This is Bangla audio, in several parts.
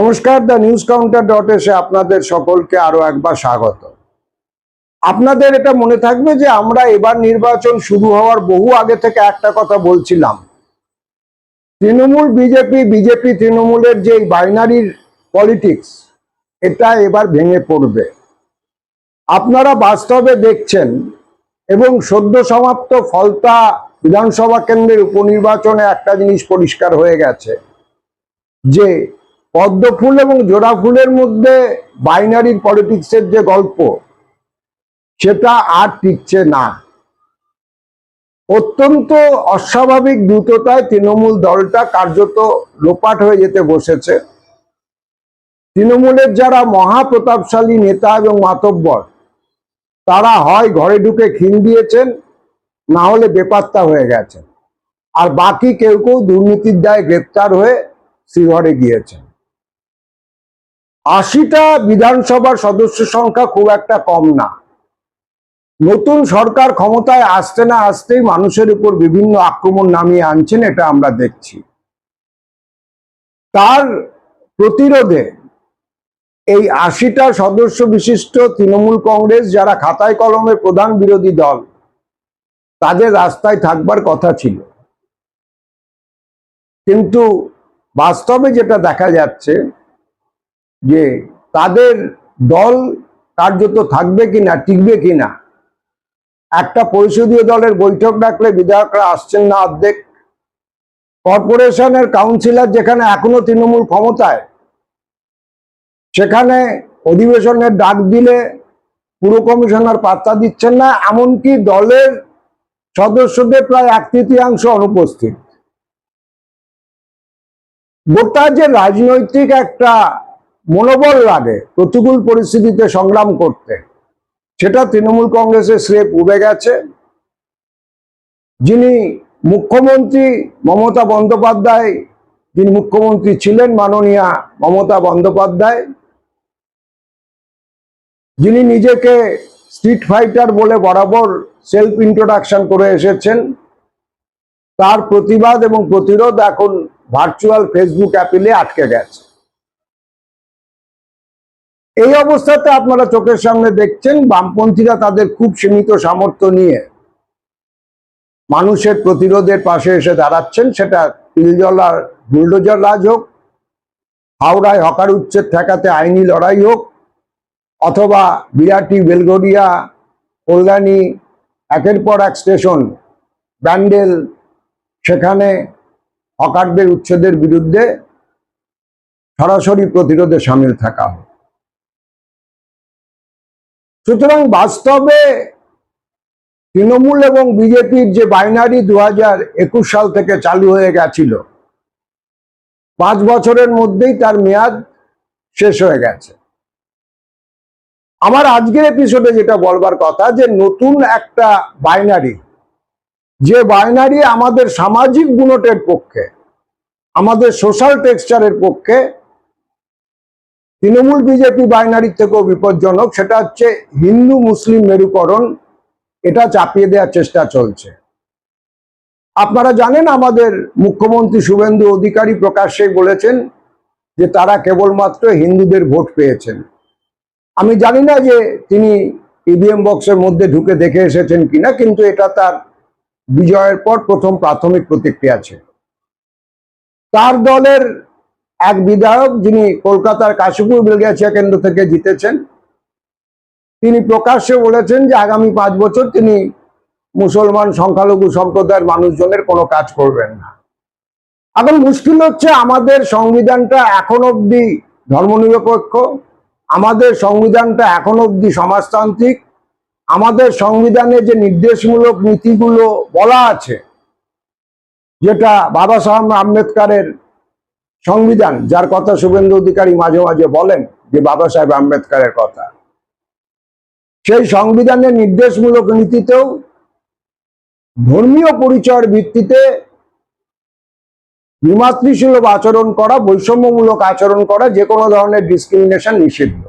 নমস্কার, দ্য নিউজ কাউন্টার আপনাদের সকলকে আরো একবার স্বাগত। আপনাদের এটা মনে থাকবে যে আমরা এবার নির্বাচন শুরু হওয়ার বহু আগে থেকে একটা কথা বলছিলাম, তৃণমূল বিজেপি, বিজেপি তৃণমূলের যে বাইনারির পলিটিক্স, এটা এবার ভেঙে পড়বে। আপনারা বাস্তবে দেখছেন এবং সদ্য সমাপ্ত ফলতা বিধানসভা কেন্দ্রের উপনির্বাচনে একটা জিনিস পরিষ্কার হয়ে গেছে যে পদ্ম ফুল এবং জোড়া ফুলের মধ্যে বাইনারির পলিটিক্সের যে গল্প, সেটা আর টিকছে না। অত্যন্ত অস্বাভাবিক দ্রুততায় তৃণমূল দলটা কার্যত লোপাট হয়ে যেতে বসেছে। তৃণমূলের যারা মহাপ্রতাপশালী নেতা এবং মাতব্বর, তারা হয় ঘরে ঢুকে খিল দিয়েছেন, না হলে বেপাত্তা হয়ে গেছেন, আর বাকি কেউ কেউ দুর্নীতির দায়ে গ্রেপ্তার হয়ে শ্রীঘরে গিয়েছেন। ৮০টা বিধানসভার সদস্য সংখ্যা খুব একটা কম না। নতুন সরকার ক্ষমতায় আসতে না আসতেই মানুষের উপর বিভিন্ন আক্রমণ নামিয়ে আনছেন, এটা আমরা দেখছি। তার প্রতিরোধে এই ৮০টা সদস্য বিশিষ্ট তৃণমূল কংগ্রেস, যারা খাতায় কলমে প্রধান বিরোধী দল, তাদের রাস্তায় থাকবার কথা ছিল। কিন্তু বাস্তবে যেটা দেখা যাচ্ছে যে তাদের দল কার্যত থাকবে কিনা, টিকবে কিনা। একটা পরিষদীয় দলের বৈঠক ডাকলে বিধায়করা আসছেন না অর্ধেক। কর্পোরেশনের কাউন্সিলর যেখানে এখনো তৃণমূল ক্ষমতায়, সেখানে অধিবেশনের ডাক দিলে পুর কমিশনার পাত্তা দিচ্ছেন না, এমনকি দলের সদস্যদের প্রায় 1/3 অনুপস্থিত। গোটা যে রাজনৈতিক একটা মনোবল লাগে প্রতিকূল পরিস্থিতিতে সংগ্রাম করতে, সেটা তৃণমূল কংগ্রেসের স্রেফ উবে গেছে। যিনি মুখ্যমন্ত্রী মমতা বন্দ্যোপাধ্যায়, যিনি মুখ্যমন্ত্রী ছিলেন মাননীয়া মমতা বন্দ্যোপাধ্যায়, যিনি নিজেকে স্ট্রিট ফাইটার বলে বরাবর সেলফ ইন্ট্রোডাকশন করে এসেছেন, তার প্রতিবাদ এবং প্রতিরোধ এখন ভার্চুয়াল ফেসবুক অ্যাপিলে আটকে গেছে। এই অবস্থাতে আপনারা চোখের সামনে দেখছেন বামপন্থীরা তাদের খুব সীমিত সামর্থ্য নিয়ে মানুষের প্রতিরোধের পাশে এসে দাঁড়াচ্ছেন। সেটা তিলজলার বুলডোজার রাজ হোক, হাওড়ায় হকার উচ্ছেদ ঠেকাতে আইনি লড়াই হোক, অথবা বিরাটি, বেলগড়িয়া, কল্যাণী, একের পর এক স্টেশন, ব্যান্ডেল, সেখানে হকারদের উচ্ছেদের বিরুদ্ধে সরাসরি প্রতিরোধে সামিল থাকা হোক। সুতরাং বাস্তবে তৃণমূল এবং বিজেপির যে বাইনারি 2021 সাল থেকে চালু হয়ে গেছিল, 5 বছরের মধ্যেই তার মেয়াদ শেষ হয়ে গেছে। আমার আজকের এপিসোডে যেটা বলবার কথা, যে নতুন একটা বাইনারি, যে বাইনারি আমাদের সামাজিক গুণটের পক্ষে, আমাদের সোশ্যাল টেক্সচারের পক্ষে তৃণমূল বিজেপি বাইনারির থেকেও বিপজ্জনক, সেটা হচ্ছে হিন্দু মুসলিম মেরুকরণ। এটা চাপিয়ে দেওয়ার চেষ্টা চলছে। আপনারা জানেন আমাদের মুখ্যমন্ত্রী শুভেন্দু অধিকারী প্রকাশ্যে বলেছেন যে তারা কেবলমাত্র হিন্দুদের ভোট পেয়েছেন। আমি জানি না যে তিনি ইভিএম বক্সের মধ্যে ঢুকে দেখে এসেছেন কিনা, কিন্তু এটা তার বিজয়ের পর প্রথম প্রাথমিক প্রতিক্রিয়া ছিল। তার দলের এক বিধায়ক, যিনি কলকাতার কাশীপুর বেলগাছিয়া কেন্দ্র থেকে জিতেছেন, তিনি প্রকাশ্যে বলেছেন যে আগামী 5 বছর তিনি মুসলমান সংখ্যালঘু সম্প্রদায়ের মানুষজনের কোনো কাজ করবেন না। এখন মুশকিল হচ্ছে, আমাদের সংবিধানটা এখন অব্দি ধর্মনিরপেক্ষ, আমাদের সংবিধানটা এখন অব্দি সমাজতান্ত্রিক, আমাদের সংবিধানে যে নির্দেশমূলক নীতিগুলো বলা আছে, যেটা বাবা সাহেব আম্বেদকরের সংবিধান, যার কথা শুভেন্দু অধিকারী মাঝে মাঝে বলেন যে বাবা সাহেব আম্বেদকরের কথা, সেই সংবিধানের নির্দেশমূলক নীতিতেও ধর্মীয় পরিচয়ের ভিত্তিতে বিমাতৃসুলভ আচরণ করা, বৈষম্যমূলক আচরণ করা, যে কোনো ধরনের ডিসক্রিমিনেশন নিষিদ্ধ।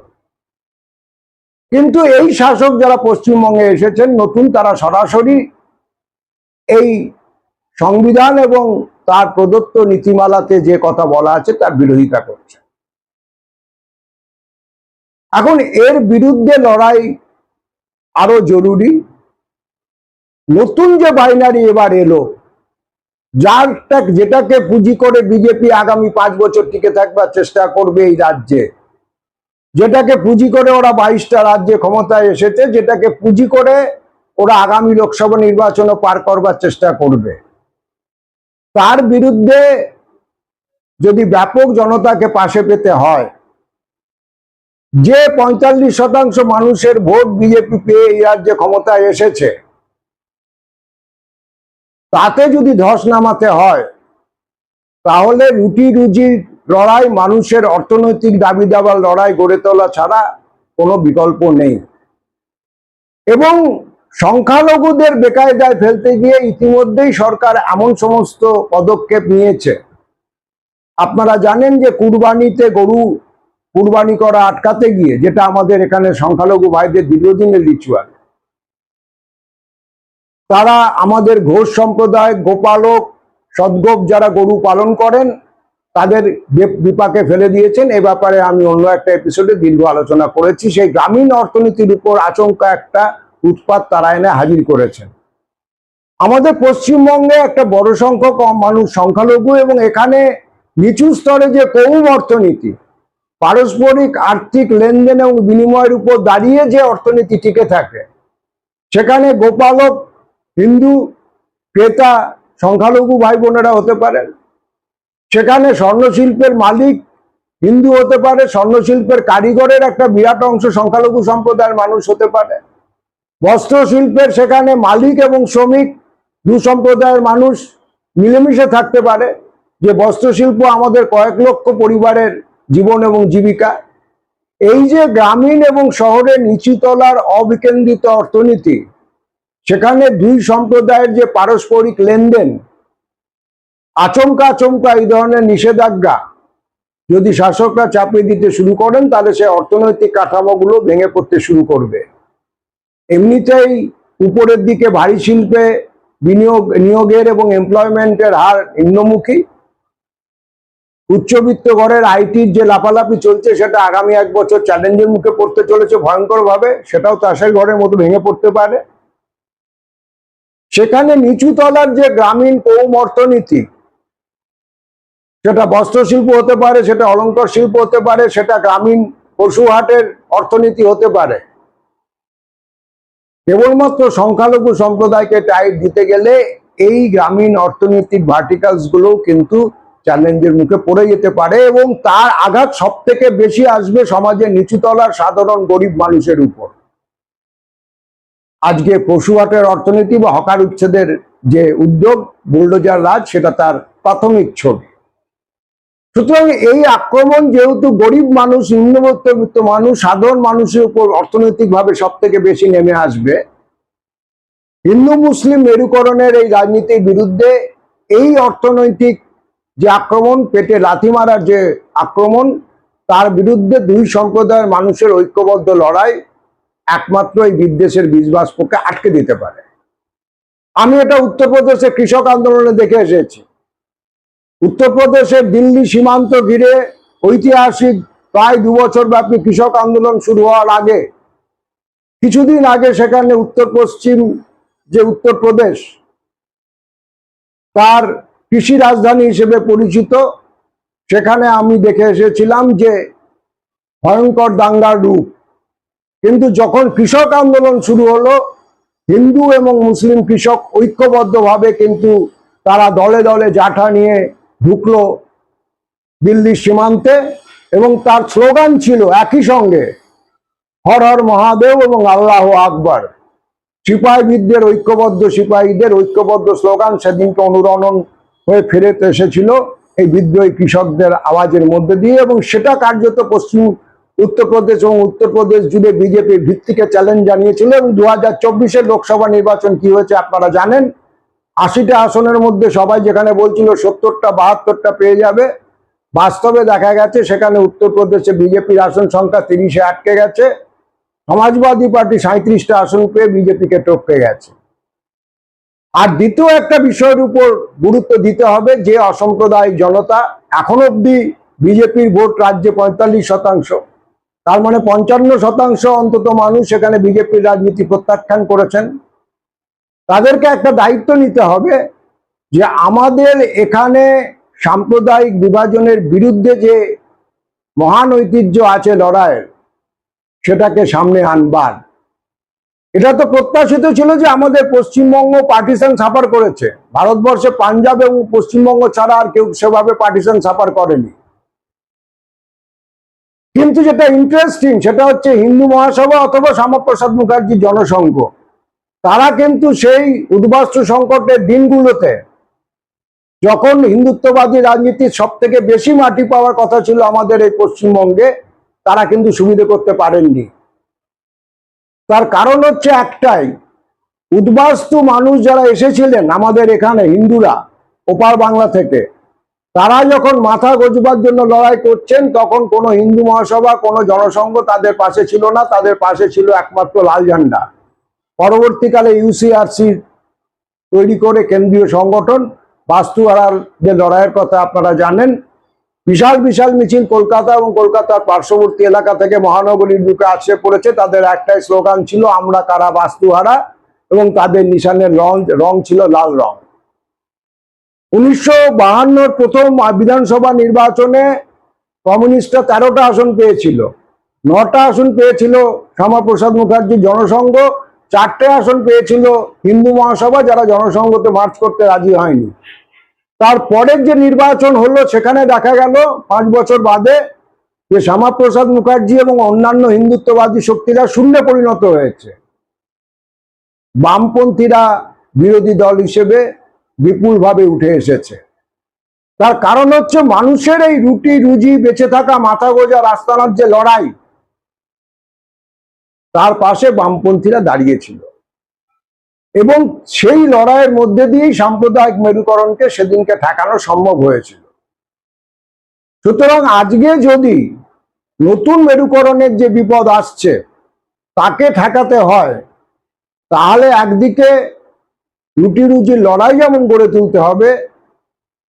কিন্তু এই শাসক যারা পশ্চিমবঙ্গে এসেছেন নতুন, তারা সরাসরি এই সংবিধান এবং তার প্রদত্ত নীতিমালাতে যে কথা বলা আছে তার বিরোধিতা করছে। এখন এর বিরুদ্ধে লড়াই আরো জরুরি। নতুন যে বাইনারি এবার এলো, যেটাকে পুঁজি করে বিজেপি আগামী 5 বছর টিকে থাকবার চেষ্টা করবে এই রাজ্যে, যেটাকে পুঁজি করে ওরা 22টা রাজ্যে ক্ষমতায় এসেছে, যেটাকে পুঁজি করে ওরা আগামী লোকসভা নির্বাচনও পার করবার চেষ্টা করবে, তার বিরুদ্ধে যদি ব্যাপক জনতাকে পাশে পেতে হয়, যে 45% মানুষের ভোট বিজেপি পেয়ে এই রাজ্যে ক্ষমতায় এসেছে, তাতে যদি ধস নামাতে হয়, তাহলে রুটি রুজির লড়াই, মানুষের অর্থনৈতিক দাবি দাবার লড়াই গড়ে তোলা ছাড়া কোনো বিকল্প নেই। এবং সংখ্যালঘুদের বেকায়দায় ফেলতে গিয়ে ইতিমধ্যেই সরকার এমন সমস্ত পদক্ষেপ নিয়েছে। আপনারা জানেন যে কুরবানিতে গরু কুরবানি করা আটকাতে গিয়ে, যেটা আমাদের এখানে সংখ্যালঘু ভাইদের দীর্ঘদিনের রিচুয়াল, তারা আমাদের ঘোষ সম্প্রদায়, গোপালক, সদ্গোপ যারা গরু পালন করেন, তাদের বিপাকে ফেলে দিয়েছেন। এ ব্যাপারে আমি অন্য একটা এপিসোডে দীর্ঘ আলোচনা করেছি। সেই গ্রামীণ অর্থনীতির উপর আচমকা একটা উৎপাত তারা এনে হাজির করেছেন। আমাদের পশ্চিমবঙ্গে একটা বড় সংখ্যক মানুষ সংখ্যালঘু, এবং এখানে নিচু স্তরে যে কৌম অর্থনীতি, পারস্পরিক আর্থিক লেনদেন এবং বিনিময়ের উপর দাঁড়িয়ে যে অর্থনীতি টিকে থাকে, সেখানে গোপালক হিন্দু ক্রেতা সংখ্যালঘু ভাই বোনেরা হতে পারেন, সেখানে স্বর্ণশিল্পের মালিক হিন্দু হতে পারে, স্বর্ণশিল্পের কারিগরের একটা বিরাট অংশ সংখ্যালঘু সম্প্রদায়ের মানুষ হতে পারে, বস্ত্রশিল্পের সেখানে মালিক এবং শ্রমিক দু সম্প্রদায়ের মানুষ মিলেমিশে থাকতে পারে, যে বস্ত্রশিল্প আমাদের কয়েক লক্ষ পরিবারের জীবন এবং জীবিকা। এই যে গ্রামীণ এবং শহরের নিচুতলার অবিকেন্দ্রিত অর্থনীতি, সেখানে দুই সম্প্রদায়ের যে পারস্পরিক লেনদেন, আচমকা আচমকা এই ধরনের নিষেধাজ্ঞা যদি শাসকরা চাপিয়ে দিতে শুরু করেন, তাহলে সে অর্থনৈতিক কাঠামোগুলো ভেঙে পড়তে শুরু করবে। এমনিতেই উপরের দিকে ভারী শিল্পে নিয়োগের এবং এমপ্লয়মেন্টের হার নিম্নমুখী। উচ্চবিত্ত ঘরের আইটির যে লাফালাফি চলছে, সেটা আগামী 1 বছর চ্যালেঞ্জের মুখে পড়তে চলেছে ভয়ঙ্কর ভাবে, সেটাও তাসের ঘরের মতো ভেঙে পড়তে পারে। সেখানে নিচু তলার যে গ্রামীণ কৌম অর্থনীতি, সেটা বস্ত্রশিল্প হতে পারে, সেটা অলংকার শিল্প হতে পারে, সেটা গ্রামীণ পশুহাটের অর্থনীতি হতে পারে, কেবলমাত্র সংখ্যালঘু সম্প্রদায়কে টাইট দিতে গেলে এই গ্রামীণ অর্থনীতির ভার্টিকালস গুলো কিন্তু চ্যালেঞ্জের মুখে পড়ে যেতে পারে, এবং তার আঘাত সব থেকে বেশি আসবে সমাজের নিচুতলার সাধারণ গরিব মানুষের উপর। আজকে পশুহাটের অর্থনীতি বা হকার উচ্ছেদের যে উদ্যোগ, বুলডোজার রাজ, সেটা তার প্রাথমিক ছবি। সুতরাং এই আক্রমণ যেহেতু গরিব মানুষ, নিম্নমধ্যবিত্ত মানুষ, সাধারণ মানুষের উপর অর্থনৈতিকভাবে সব থেকে বেশি নেমে আসবে, হিন্দু মুসলিম মেরুকরণের এই রাজনীতির বিরুদ্ধে এই অর্থনৈতিক যে আক্রমণ, পেটে লাথি মারার যে আক্রমণ, তার বিরুদ্ধে দুই সম্প্রদায়ের মানুষের ঐক্যবদ্ধ লড়াই একমাত্র এই বিদ্বেষের বীজবাষ্পকে আটকে দিতে পারে। আমি এটা উত্তরপ্রদেশে কৃষক আন্দোলনে দেখে এসেছি। উত্তরপ্রদেশের দিল্লি সীমান্ত ঘিরে ঐতিহাসিক প্রায় 2 বছর ব্যাপী কৃষক আন্দোলন শুরু হওয়ার আগে, কিছুদিন আগে সেখানে উত্তর পশ্চিম যে উত্তরপ্রদেশ, তার কৃষি রাজধানী হিসেবে পরিচিত, সেখানে আমি দেখে এসেছিলাম যে ভয়ঙ্কর দাঙ্গার রূপ। কিন্তু যখন কৃষক আন্দোলন শুরু হলো, হিন্দু এবং মুসলিম কৃষক ঐক্যবদ্ধভাবে কিন্তু তারা দলে দলে জাঠা নিয়ে ঢুকলো দিল্লির সীমান্তে, এবং তার স্লোগান ছিল একই সঙ্গে হর হর মহাদেব এবং আল্লাহ আকবর। সিপাহীদের ঐক্যবদ্ধ স্লোগান সেদিনকে অনুরণন হয়ে ফিরে এসেছিল এই বিদ্রোহী কৃষকদের আওয়াজের মধ্যে দিয়ে, এবং সেটা কার্যত পশ্চিম উত্তরপ্রদেশ এবং উত্তরপ্রদেশ জুড়ে বিজেপির ভিত্তিকে চ্যালেঞ্জ জানিয়েছিল। এবং 2024-এর লোকসভা নির্বাচন কি হয়েছে আপনারা জানেন। 80টা আসনের মধ্যে সবাই যেখানে বলছিল 70টা 72টা পেয়ে যাবে, বাস্তবে দেখা গেছে সেখানে উত্তরপ্রদেশে বিজেপির আসন সংখ্যা 30-এ আটকে গেছে। সমাজবাদী পার্টি 37টা আসন পেয়ে বিজেপিকে টপকে গেছে। আর দ্বিতীয় একটা বিষয়ের উপর গুরুত্ব দিতে হবে, যে অসাম্প্রদায়িক জনতা, এখন অব্দি বিজেপির ভোট রাজ্যে 45%, তার মানে 55% অন্তত মানুষ সেখানে বিজেপির রাজনীতি প্রত্যাখ্যান করেছেন। তাদেরকে একটা দায়িত্ব নিতে হবে যে আমাদের এখানে সাম্প্রদায়িক বিভাজনের বিরুদ্ধে যে মহান ঐতিহ্য আছে লড়াইয়ের, সেটাকে সামনে আনবার। এটা তো প্রত্যাশিত ছিল যে আমাদের পশ্চিমবঙ্গ পার্টিশন সাফার করেছে, ভারতবর্ষে পাঞ্জাব এবং পশ্চিমবঙ্গ ছাড়া আর কেউ সেভাবে পার্টিশন সাফার করেনি। কিন্তু যেটা ইন্টারেস্টিং সেটা হচ্ছে হিন্দু মহাসভা অথবা শ্যামাপ্রসাদ মুখার্জি জনসংঘ, তারা কিন্তু সেই উদ্বাস্তু সংকটের দিনগুলোতে, যখন হিন্দুত্ববাদী রাজনীতির সব থেকে বেশি মাটি পাওয়ার কথা ছিল আমাদের এই পশ্চিমবঙ্গে, তারা কিন্তু সুবিধে করতে পারেননি। তার কারণ হচ্ছে একটাই, উদ্বাস্তু মানুষ যারা এসেছিলেন আমাদের এখানে হিন্দুরা ওপার বাংলা থেকে, তারা যখন মাথা গোজবার জন্য লড়াই করছেন, তখন কোনো হিন্দু মহাসভা, কোনো জনসংঘ তাদের পাশে ছিল না। তাদের পাশে ছিল একমাত্র লাল ঝান্ডা। পরবর্তীকালে ইউসিআরসি তৈরি করে কেন্দ্রীয় সংগঠন, বাস্তুহারার যে লড়াইয়ের কথা আপনারা জানেন, বিশাল বিশাল মিছিল কলকাতা এবং কলকাতার পার্শ্ববর্তী এলাকা থেকে মহানগরীর বুকে আসে পড়েছে। তাদের একটাই স্লোগান ছিল, আমরা কারা বাস্তুহারা, এবং তাদের নিশানের রং ছিল লাল রং। 1952 প্রথম বিধানসভা নির্বাচনে কমিউনিস্টরা 13টা আসন পেয়েছিল, 9টা আসন পেয়েছিল শ্যামাপ্রসাদ মুখার্জি জনসংঘ, 4টে আসন পেয়েছিল হিন্দু মহাসভা, যারা জনসংঘতে মার্চ করতে রাজি হয়নি। তারপরের যে নির্বাচন হলো, সেখানে দেখা গেল 5 বছর বাদে যে শ্যামাপ্রসাদ মুখার্জি এবং অন্যান্য হিন্দুত্ববাদী শক্তিরা শূন্যে পরিণত হয়েছে। বামপন্থীরা বিরোধী দল হিসেবে বিপুলভাবে উঠে এসেছে। তার কারণ হচ্ছে মানুষের এই রুটি রুজি বেঁচে থাকা, মাথা গোজা রাস্তানার যে লড়াই, তার পাশে বামপন্থীরা দাঁড়িয়েছিল, এবং সেই লড়াইয়ের মধ্যে দিয়েই সাম্প্রদায়িক মেরুকরণকে সেদিনকে ঠেকানো সম্ভব হয়েছিল। সুতরাং আজকে যদি নতুন মেরুকরণের যে বিপদ আসছে তাকে ঠেকাতে হয়, তাহলে একদিকে রুটি রুজির লড়াই যেমন গড়ে তুলতে হবে,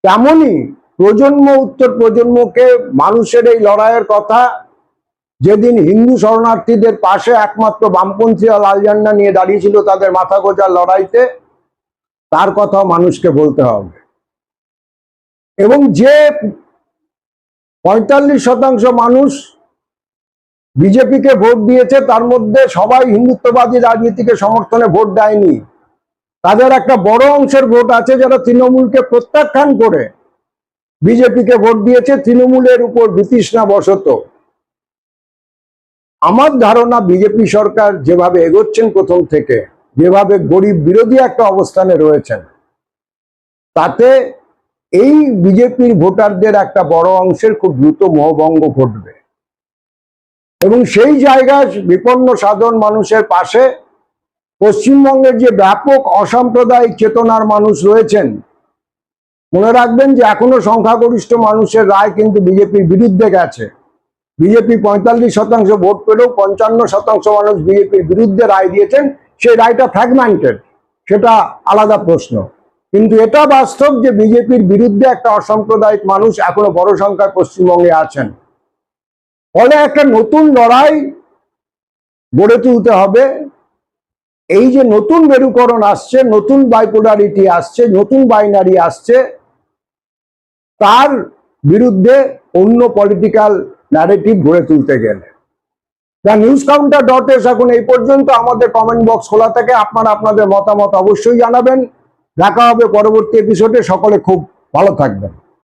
তেমনি প্রজন্ম উত্তর প্রজন্মকে মানুষের এই লড়াইয়ের কথা, যেদিন হিন্দু শরণার্থীদের পাশে একমাত্র বামপন্থীরা লাল ঝান্ডা নিয়ে দাঁড়িয়েছিল তাদের মাথা গোজার লড়াইতে, তার কথাও মানুষকে বলতে হবে। এবং যে 45% মানুষ বিজেপিকে ভোট দিয়েছে, তার মধ্যে সবাই হিন্দুত্ববাদী রাজনীতিকে সমর্থনে ভোট দেয়নি। তাদের একটা বড় অংশের ভোট আছে যারা তৃণমূলকে প্রত্যাখ্যান করে বিজেপিকে ভোট দিয়েছে, তৃণমূলের উপর বিতৃষ্ণা বশত। আমার ধারণা বিজেপি সরকার যেভাবে এগোচ্ছেন প্রথম থেকে, যেভাবে গরিব বিরোধী একটা অবস্থানে রয়েছেন, তাতে এই বিজেপির ভোটারদের একটা বড় অংশের খুব দ্রুত মোহভঙ্গ ঘটবে, এবং সেই জায়গায় বিপন্ন সাধারণ মানুষের পাশে পশ্চিমবঙ্গের যে ব্যাপক অসাম্প্রদায়িক চেতনার মানুষ রয়েছেন, মনে রাখবেন যে এখনো সংখ্যাগরিষ্ঠ মানুষের রায় কিন্তু বিজেপির বিরুদ্ধে গেছে। বিজেপি 45% ভোট পেলেও 55% মানুষ বিজেপির বিরুদ্ধে রায় দিয়েছেন। সেই রায়টা ফ্র্যাগমেন্টেড, সেটা আলাদা প্রশ্ন, কিন্তু এটা বাস্তব যে বিজেপির বিরুদ্ধে একটা অসাম্প্রদায়িক মানুষ এখনো বড় সংখ্যায় পশ্চিমবঙ্গে আছেন। ফলে একটা নতুন লড়াই গড়ে তুলতে হবে। এই যে নতুন মেরুকরণ আসছে, নতুন বাইপোলারিটি আসছে, নতুন বাইনারি আসছে, তার বিরুদ্ধে অন্য পলিটিক্যাল ন্যারেটিভ গড়ে তুলতে গেলে। দ্য নিউজ কাউন্টার.এস এখন এই পর্যন্ত। আমাদের কমেন্ট বক্স খোলা থাকে, আপনারা আপনাদের মতামত অবশ্যই জানাবেন। দেখা হবে পরবর্তী এপিসোডে। সকলে খুব ভালো থাকবেন।